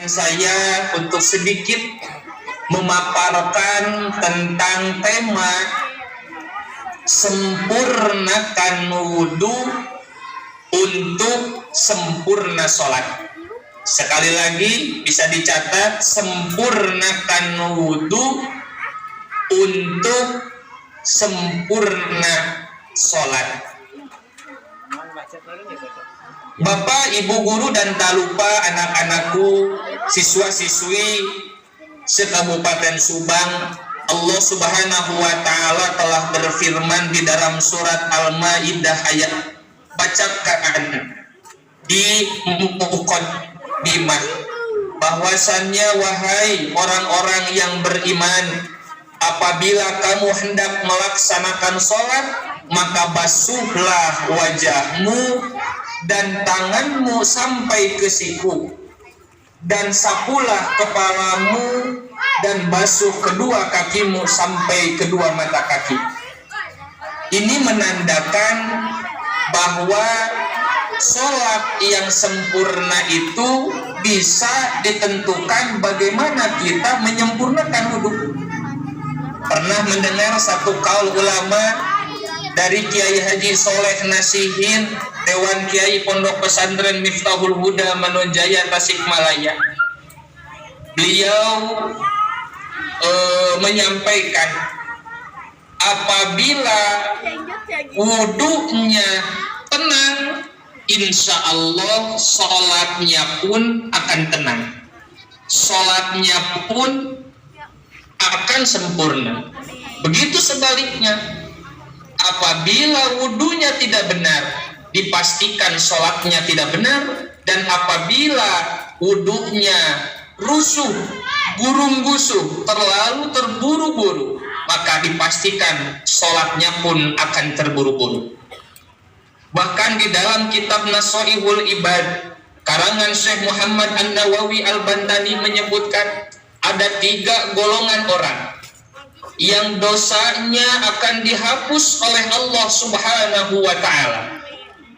saya untuk sedikit memaparkan tentang tema sempurnakan wudhu untuk sempurna sholat. Sekali lagi bisa dicatat, sempurnakan wudhu untuk sempurna sholat. Bapak, Ibu guru dan tak lupa anak-anakku, siswa-siswi se-Kabupaten Subang, Allah Subhanahu wa Ta'ala telah berfirman di dalam surat Al-Maidah ayat bacakan di muqaddimah bahwasannya, wahai orang-orang yang beriman, apabila kamu hendak melaksanakan sholat, maka basuhlah wajahmu dan tanganmu sampai ke siku, dan sapulah kepalamu dan basuh kedua kakimu sampai kedua mata kaki. Ini menandakan bahwa sholat yang sempurna itu bisa ditentukan bagaimana kita menyempurnakan wudhu. Pernah mendengar satu kaul ulama dari Kiai Haji Soleh Nasihin, Dewan Kiai Pondok Pesantren Miftahul Huda Manonjaya Tasikmalaya. Beliau menyampaikan, apabila wudhunya tenang, insya Allah sholatnya pun akan tenang, sholatnya pun akan sempurna. Begitu sebaliknya, apabila wudhunya tidak benar, dipastikan sholatnya tidak benar. Dan apabila wudhunya rusuh, gurung-gusuh, terlalu terburu-buru, maka dipastikan sholatnya pun akan terburu-buru. Bahkan di dalam kitab Nasoihul Ibad karangan Syekh Muhammad An-Nawawi Al-Bantani menyebutkan ada 3 golongan orang yang dosanya akan dihapus oleh Allah Subhanahu wa Ta'ala.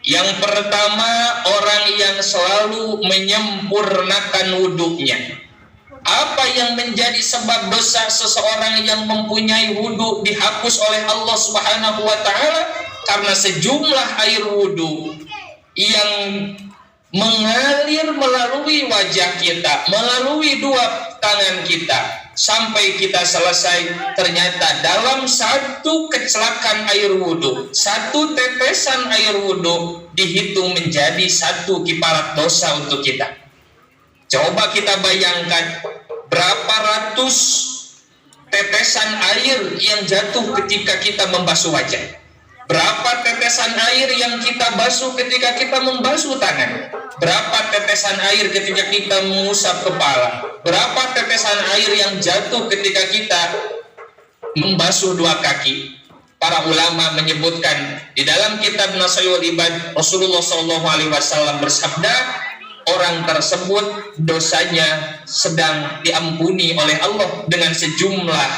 Yang pertama, orang yang selalu menyempurnakan wudhunya. Apa yang menjadi sebab dosa seseorang yang mempunyai wudhu dihapus oleh Allah Subhanahu wa Ta'ala? Karena sejumlah air wudhu yang mengalir melalui wajah kita, melalui 2 tangan kita, sampai kita selesai, ternyata dalam satu kecelakaan air wudhu, satu tetesan air wudhu dihitung menjadi 1 kiparat dosa untuk kita. Coba kita bayangkan berapa ratus tetesan air yang jatuh ketika kita membasuh wajah. Berapa tetesan air yang kita basuh ketika kita membasuh tangan? Berapa tetesan air ketika kita mengusap kepala? Berapa tetesan air yang jatuh ketika kita membasuh 2 kaki? Para ulama menyebutkan di dalam kitab Nasoihul Ibad, Rasulullah SAW bersabda, orang tersebut dosanya sedang diampuni oleh Allah dengan sejumlah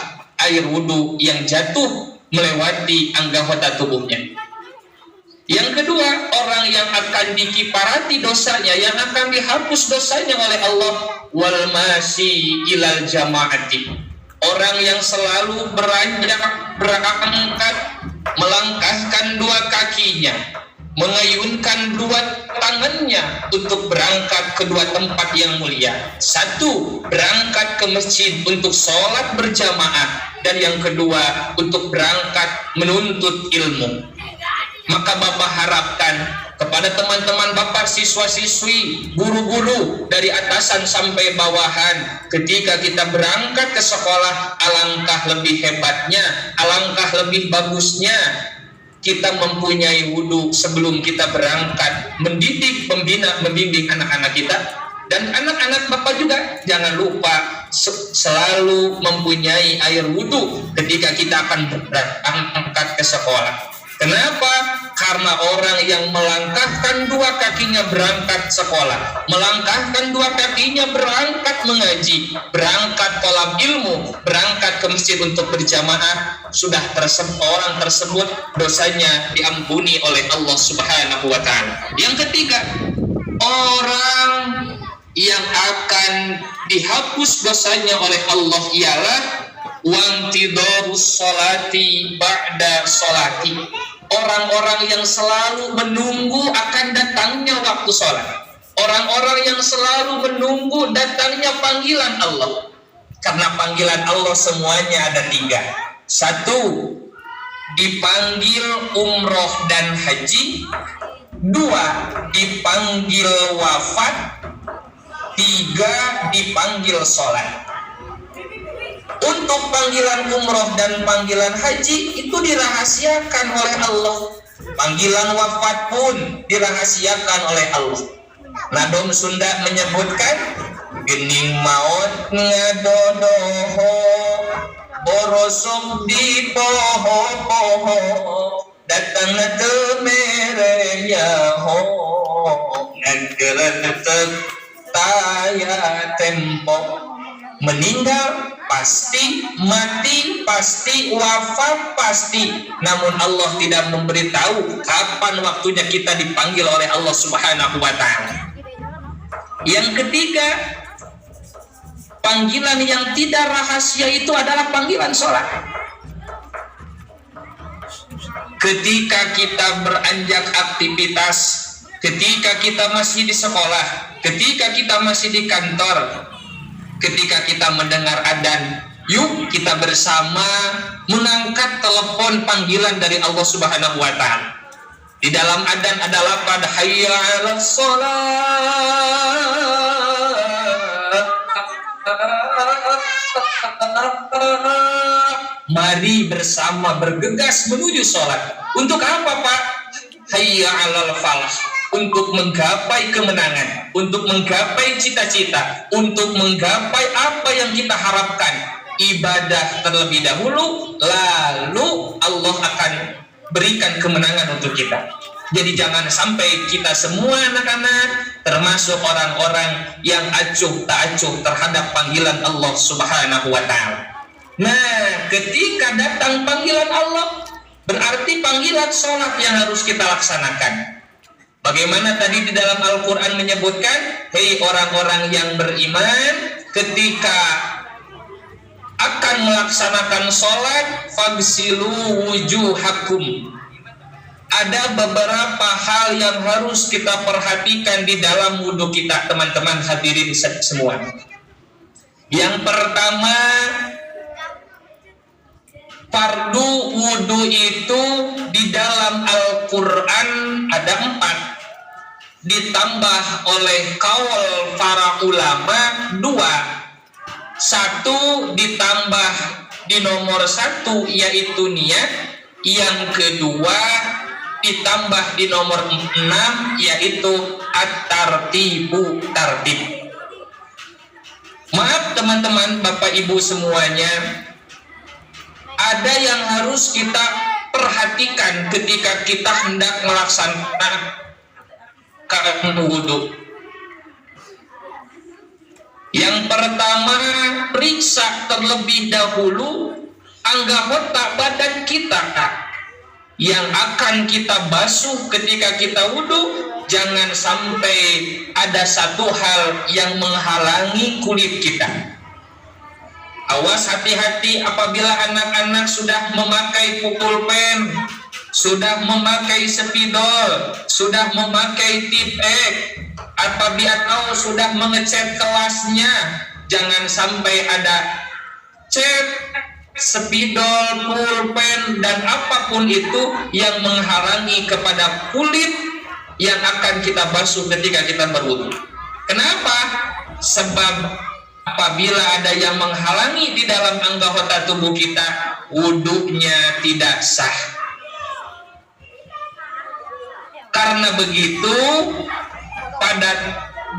air wudhu yang jatuh melewati anggota tubuhnya. Yang kedua, orang yang akan dikiparati dosanya, yang akan dihapus dosanya oleh Allah, wal masi ilal jamaati. Orang yang selalu beranjak, berangkat, melangkahkan 2 kakinya, mengayunkan 2 tangannya untuk berangkat ke 2 tempat yang mulia. 1, berangkat ke masjid untuk sholat berjamaah. Dan yang kedua, untuk berangkat menuntut ilmu. Maka Bapak harapkan kepada teman-teman Bapak, siswa-siswi, guru-guru dari atasan sampai bawahan, ketika kita berangkat ke sekolah, alangkah lebih hebatnya, alangkah lebih bagusnya kita mempunyai wudhu sebelum kita berangkat mendidik, membina, membimbing anak-anak kita. Dan anak-anak Bapak juga jangan lupa selalu mempunyai air wudhu ketika kita akan berangkat ke sekolah. Kenapa? Karena orang yang melangkahkan 2 kakinya berangkat sekolah, melangkahkan 2 kakinya berangkat mengaji, berangkat tolab ilmu, berangkat ke masjid untuk berjamaah, sudah orang tersebut dosanya diampuni oleh Allah Subhanahu wa Ta'ala. Yang ketiga, orang yang akan dihapus dosanya oleh Allah ialah wantidharus sholati ba'da sholati. Orang-orang yang selalu menunggu akan datangnya waktu sholat. Orang-orang yang selalu menunggu datangnya panggilan Allah. Karena panggilan Allah semuanya ada 3. 1, dipanggil umroh dan haji. 2, dipanggil wafat. 3, dipanggil sholat. Untuk panggilan umroh dan panggilan haji itu dirahasiakan oleh Allah. Panggilan wafat pun dirahasiakan oleh Allah. Nadom Sunda menyebutkan gening maut ngadodoho borosok di poho-poho datang temerenya ho ngageretek taya tempo. Meninggal pasti, mati pasti, wafat pasti. Namun Allah tidak memberitahu kapan waktunya kita dipanggil oleh Allah Subhanahu wa ta'ala. Yang ketiga, panggilan yang tidak rahasia itu adalah panggilan sholat. Ketika kita beranjak aktivitas, ketika kita masih di sekolah, ketika kita masih di kantor, ketika kita mendengar adzan, yuk kita bersama mengangkat telepon panggilan dari Allah Subhanahu wa ta'ala. Di dalam adzan adalah pada hayya 'alas shalah. Mari bersama bergegas menuju sholat. Untuk apa, Pak? Hayya 'alal falah. Untuk menggapai kemenangan, untuk menggapai cita-cita, untuk menggapai apa yang kita harapkan. Ibadah terlebih dahulu, lalu Allah akan berikan kemenangan untuk kita. Jadi jangan sampai kita semua anak-anak termasuk orang-orang yang acuh tak acuh terhadap panggilan Allah Subhanahu wa ta'ala. Nah, ketika datang panggilan Allah, berarti panggilan sholat yang harus kita laksanakan. Bagaimana tadi di dalam Al-Quran menyebutkan, hei orang-orang yang beriman, ketika akan melaksanakan sholat, fagsilu wujuhakum. Ada beberapa hal yang harus kita perhatikan di dalam wudhu kita, teman-teman hadirin semua. Yang pertama, fardu wudhu itu di dalam Al-Quran ada 4. Ditambah oleh kaul para ulama 2. 1 ditambah di nomor 1 yaitu niat. Yang kedua ditambah di nomor 6 yaitu at-tartibu, tartib. Maaf teman-teman, Bapak Ibu semuanya, ada yang harus kita perhatikan ketika kita hendak melaksanakan wudhu. Yang pertama, periksa terlebih dahulu anggota badan kita yang akan kita basuh ketika kita wudhu. Jangan sampai ada satu hal yang menghalangi kulit kita. Awas, hati-hati apabila anak-anak sudah memakai pulpen, sudah memakai spidol, sudah memakai tip-ek, atau sudah mengecat kelasnya. Jangan sampai ada cat, spidol, pulpen, dan apapun itu yang menghalangi kepada kulit yang akan kita basuh ketika kita berwudu. Kenapa? Sebab apabila ada yang menghalangi di dalam anggota tubuh kita, wudunya tidak sah. Karena begitu, pada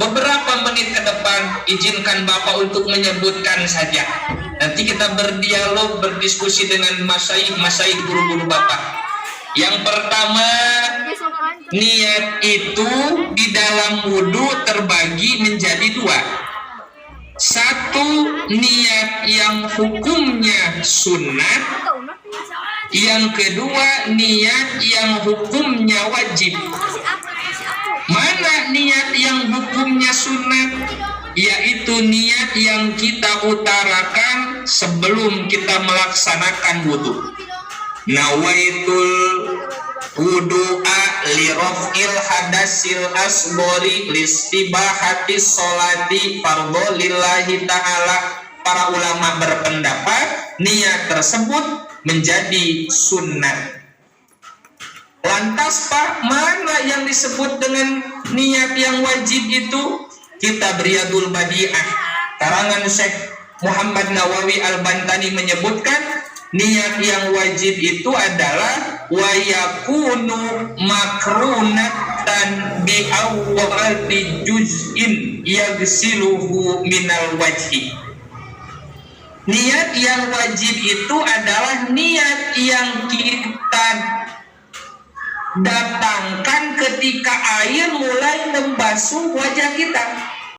beberapa menit ke depan, izinkan Bapak untuk menyebutkan saja. Nanti kita berdialog, berdiskusi dengan masyayikh guru-guru Bapak. Yang pertama, niat itu di dalam wudhu terbagi menjadi 2. 1, niat yang hukumnya sunnah. Yang kedua, niat yang hukumnya wajib. Mana niat yang hukumnya sunnah? yaitu niat yang kita utarakan sebelum kita melaksanakan wudu. Nawaitul wudu'a li raf'il hadasil asbori listibahati sholati fardhu lillahi ta'ala. Para ulama berpendapat niat tersebut menjadi sunnah. Lantas Pak, mana yang disebut dengan niat yang wajib itu? Kitab Riyadul Badi'ah karangan Syekh Muhammad Nawawi Al-Bantani menyebutkan niat yang wajib itu adalah wa yakunu makrunatan bi awwali juz'in yaghsiluhu minal wajhi. Niat yang wajib itu adalah niat yang kita datangkan ketika air mulai membasuh wajah kita.